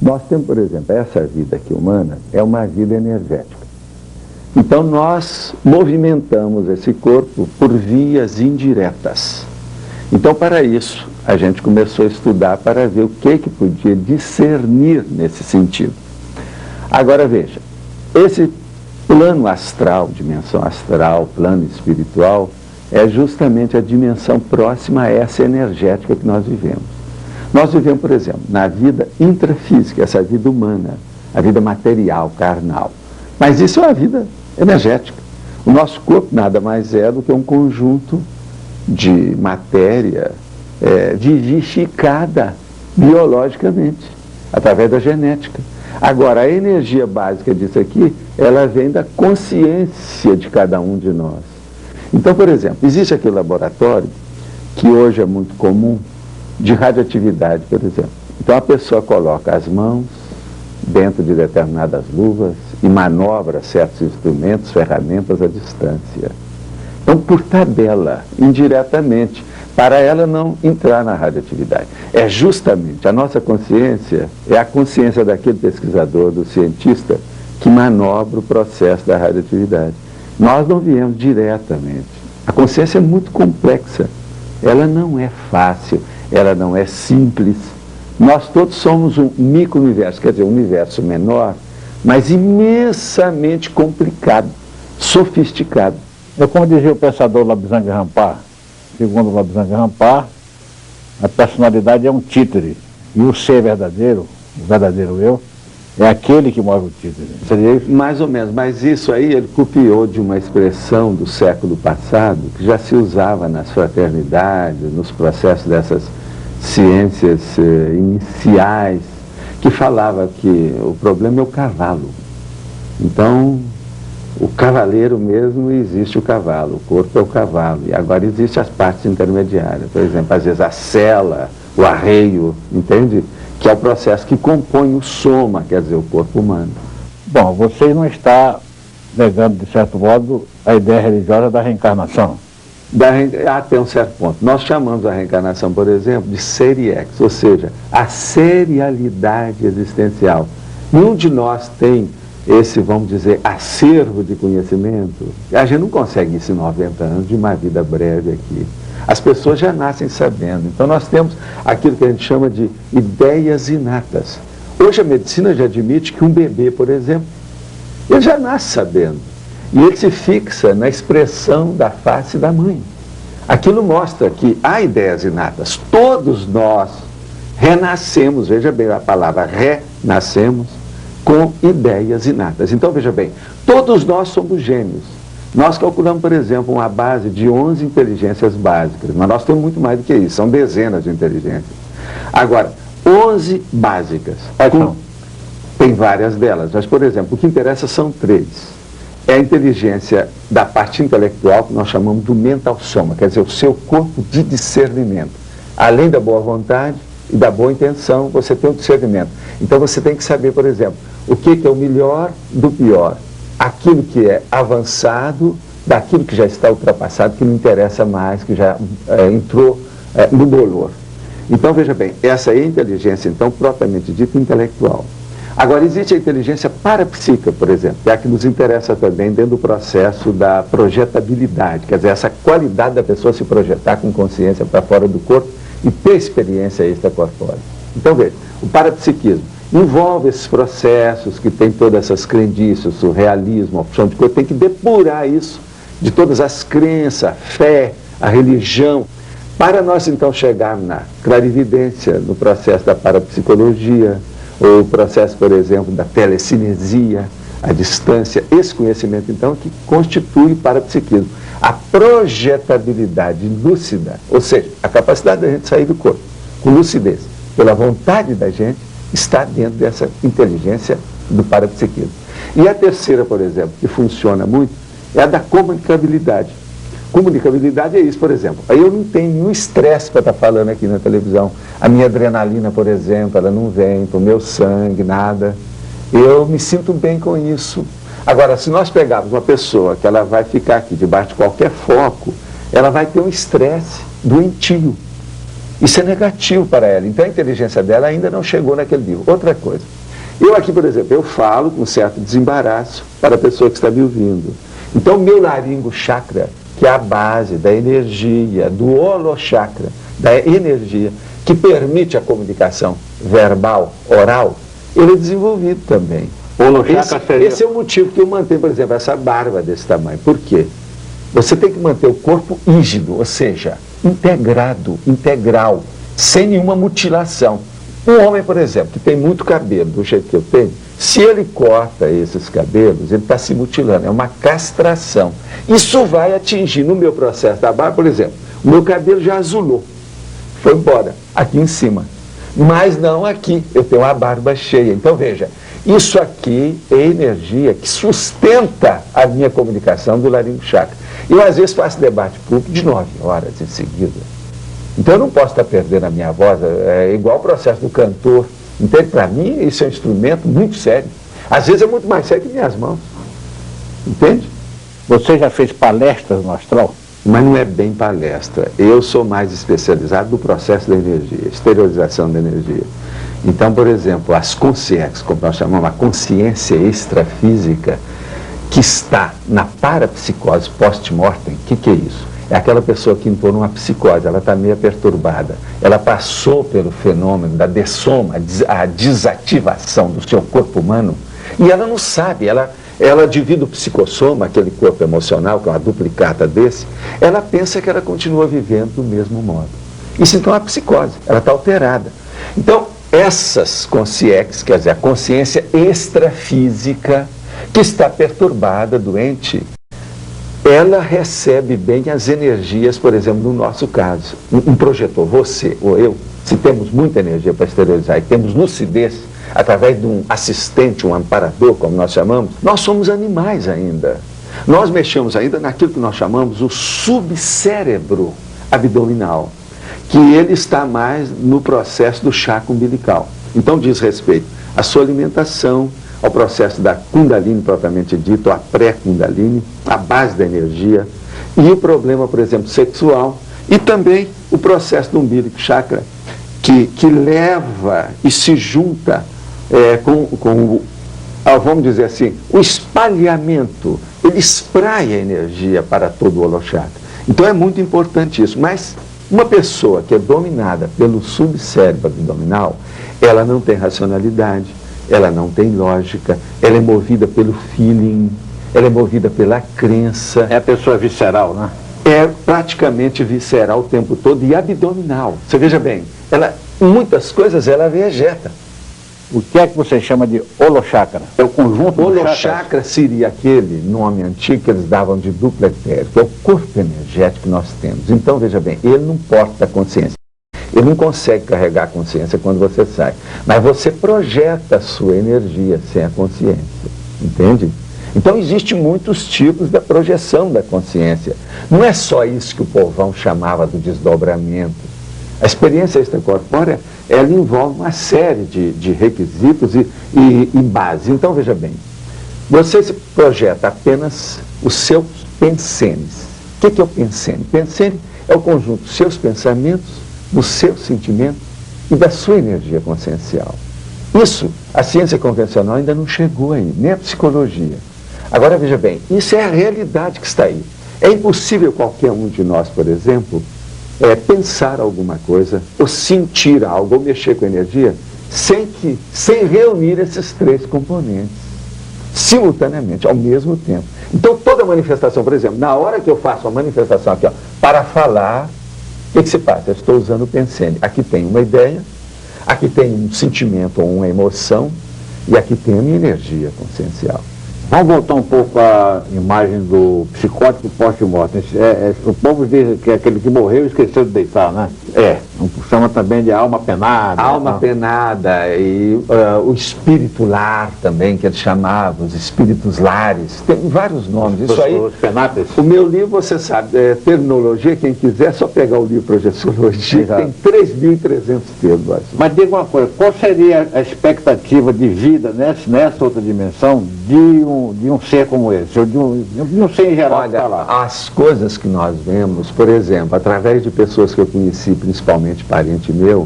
Nós temos, por exemplo, essa vida aqui humana é uma vida energética. Então nós movimentamos esse corpo por vias indiretas. Então para isso a gente começou a estudar para ver o que podia discernir nesse sentido. Agora veja, esse plano astral, dimensão astral, plano espiritual, é justamente a dimensão próxima a essa energética que nós vivemos. Nós vivemos, por exemplo, na vida intrafísica, essa vida humana, a vida material, carnal. Mas isso é uma vida energética. O nosso corpo nada mais é do que um conjunto de matéria vivificada biologicamente, através da genética. Agora, a energia básica disso aqui, ela vem da consciência de cada um de nós. Então, por exemplo, existe aquele laboratório, que hoje é muito comum, de radioatividade, por exemplo. Então a pessoa coloca as mãos dentro de determinadas luvas e manobra certos instrumentos, ferramentas à distância. Então, por tabela, indiretamente, para ela não entrar na radioatividade. É justamente a nossa consciência, é a consciência daquele pesquisador, do cientista, que manobra o processo da radioatividade. Nós não viemos diretamente. A consciência é muito complexa. Ela não é fácil, ela não é simples. Nós todos somos um micro-universo, quer dizer, um universo menor, mas imensamente complicado, sofisticado. É como dizia o pensador Labzang Rampar, segundo Labzang Rampar, a personalidade é um títere, e o ser verdadeiro, o verdadeiro eu, é aquele que move o títere. Seria mais ou menos, mas isso aí ele copiou de uma expressão do século passado, que já se usava nas fraternidades, nos processos dessas ciências iniciais, que falava que o problema é o cavalo. Então, o cavaleiro mesmo, existe o cavalo, o corpo é o cavalo, e agora existem as partes intermediárias, por exemplo, às vezes a sela, o arreio, entende? Que é o processo que compõe o soma, quer dizer, o corpo humano. Bom, você não está negando, de certo modo, a ideia religiosa da reencarnação. Até um certo ponto. Nós chamamos a reencarnação, por exemplo, de seriex, ou seja, a serialidade existencial. Nenhum de nós tem esse, vamos dizer, acervo de conhecimento. A gente não consegue isso em 90 anos de uma vida breve aqui. As pessoas já nascem sabendo. Então nós temos aquilo que a gente chama de ideias inatas. Hoje a medicina já admite que um bebê, por exemplo, ele já nasce sabendo. E ele se fixa na expressão da face da mãe. Aquilo mostra que há ideias inatas. Todos nós renascemos, veja bem a palavra renascemos, com ideias inatas. Então veja bem, todos nós somos gênios. Nós calculamos, por exemplo, uma base de 11 inteligências básicas, mas nós temos muito mais do que isso, são dezenas de inteligências. Agora, 11 básicas. Tem várias delas, mas, por exemplo, o que interessa são 3. É a inteligência da parte intelectual, que nós chamamos do mental soma, quer dizer, o seu corpo de discernimento. Além da boa vontade e da boa intenção, você tem o discernimento. Então você tem que saber, por exemplo, o que é o melhor do pior. Aquilo que é avançado, daquilo que já está ultrapassado, que não interessa mais, que já entrou no bolor. Então, veja bem, essa é a inteligência, então, propriamente dita, intelectual. Agora, existe a inteligência parapsíquica, por exemplo, que é a que nos interessa também dentro do processo da projetabilidade, quer dizer, essa qualidade da pessoa se projetar com consciência para fora do corpo e ter experiência extracorpórea. Então, veja, o parapsiquismo envolve esses processos que tem todas essas crendices, o surrealismo, a opção de corpo, tem que depurar isso de todas as crenças, a fé, a religião, para nós então chegarmos na clarividência, no processo da parapsicologia, ou o processo, por exemplo, da telecinesia, a distância, esse conhecimento então que constitui o parapsiquismo. A projetabilidade lúcida, ou seja, a capacidade da gente sair do corpo com lucidez, pela vontade da gente, está dentro dessa inteligência do parapsiquismo. E a terceira, por exemplo, que funciona muito, é a da comunicabilidade. Comunicabilidade é isso, por exemplo. Aí eu não tenho nenhum estresse para estar falando aqui na televisão. A minha adrenalina, por exemplo, ela não vem para o meu sangue, nada. Eu me sinto bem com isso. Agora, se nós pegarmos uma pessoa que ela vai ficar aqui debaixo de qualquer foco, ela vai ter um estresse doentio. Isso é negativo para ela. Então a inteligência dela ainda não chegou naquele nível. Outra coisa. Eu aqui, por exemplo, eu falo com certo desembaraço para a pessoa que está me ouvindo. Então, meu laringo chakra, que é a base da energia, do holochakra, da energia, que permite a comunicação verbal, oral, ele é desenvolvido também. Esse é o motivo que eu mantenho, por exemplo, essa barba desse tamanho. Por quê? Você tem que manter o corpo rígido, ou seja, integrado, integral, sem nenhuma mutilação. Um homem, por exemplo, que tem muito cabelo, do jeito que eu tenho, se ele corta esses cabelos, ele está se mutilando, é uma castração. Isso vai atingir, no meu processo da barba, por exemplo, o meu cabelo já azulou, foi embora, aqui em cima. Mas não aqui, eu tenho a barba cheia. Então veja, isso aqui é energia que sustenta a minha comunicação do laringo chakra. Eu às vezes faço debate público de 9 horas em seguida. Então eu não posso estar perdendo a minha voz, é igual o processo do cantor. Entende? Para mim isso é um instrumento muito sério. Às vezes é muito mais sério que minhas mãos. Entende? Você já fez palestras no astral? Mas não é bem palestra. Eu sou mais especializado no processo da energia, exteriorização da energia. Então, por exemplo, as consciências, como nós chamamos, a consciência extrafísica, que está na parapsicose post-mortem, o que é isso? É aquela pessoa que entrou numa psicose, ela está meio perturbada, ela passou pelo fenômeno da dessoma, a desativação do seu corpo humano, e ela não sabe, ela devido ao psicossoma, aquele corpo emocional, que é uma duplicata desse, ela pensa que ela continua vivendo do mesmo modo. Isso então é a psicose, ela está alterada. Então, essas consciências, quer dizer, a consciência extrafísica, que está perturbada, doente, ela recebe bem as energias, por exemplo, no nosso caso. Um projetor, você ou eu, se temos muita energia para exteriorizar e temos lucidez, através de um assistente, um amparador, como nós chamamos, nós somos animais ainda. Nós mexemos ainda naquilo que nós chamamos o subcérebro abdominal, que ele está mais no processo do chakra umbilical. Então diz respeito à sua alimentação, ao processo da Kundalini propriamente dito, a pré-Kundalini, a base da energia, e o problema, por exemplo, sexual, e também o processo do umbilical chakra, que leva e se junta vamos dizer assim, o espalhamento, ele espraia a energia para todo o holochakra. Então é muito importante isso, mas uma pessoa que é dominada pelo subcérebro abdominal, ela não tem racionalidade, ela não tem lógica, ela é movida pelo feeling, ela é movida pela crença. É a pessoa visceral, né? É praticamente visceral o tempo todo e abdominal. Você veja bem, muitas coisas ela vegeta. O que é que você chama de holochakra? É o conjunto do holochakra seria aquele nome antigo que eles davam de duplo etérico, que é o corpo energético que nós temos. Então, veja bem, ele não porta a consciência. Ele não consegue carregar a consciência quando você sai. Mas você projeta a sua energia sem a consciência. Entende? Então, existem muitos tipos da projeção da consciência. Não é só isso que o povão chamava do desdobramento. A experiência extracorpórea, ela envolve uma série de requisitos e bases. Então, veja bem, você se projeta apenas os seus pensenes. O que é o pensene? Pensene é o conjunto dos seus pensamentos, dos seus sentimentos e da sua energia consciencial. Isso, a ciência convencional ainda não chegou aí, nem a psicologia. Agora, veja bem, isso é a realidade que está aí. É impossível qualquer um de nós, por exemplo, pensar alguma coisa, ou sentir algo, ou mexer com energia, sem reunir esses três componentes, simultaneamente, ao mesmo tempo. Então, toda manifestação, por exemplo, na hora que eu faço uma manifestação aqui, ó, para falar, o que se faz? Eu estou usando o pensene. Aqui tem uma ideia, aqui tem um sentimento ou uma emoção, e aqui tem a minha energia consciencial. Vamos voltar um pouco à imagem do psicótico pós-mortem. O povo diz que é aquele que morreu e esqueceu de deitar, né? Chama também de alma penada. Alma penada e o espírito lar também, que eles chamavam, os espíritos lares. Tem vários nomes. Isso aí, os penates. O meu livro, você sabe, terminologia, quem quiser, é só pegar o livro Projeciologia, exato. Tem 3.300 termos. Mas diga uma coisa, qual seria a expectativa de vida nessa outra dimensão de um ser como esse, ou de um ser em geral? Olha, as coisas que nós vemos, por exemplo, através de pessoas que eu conheci, principalmente parentes parente meu,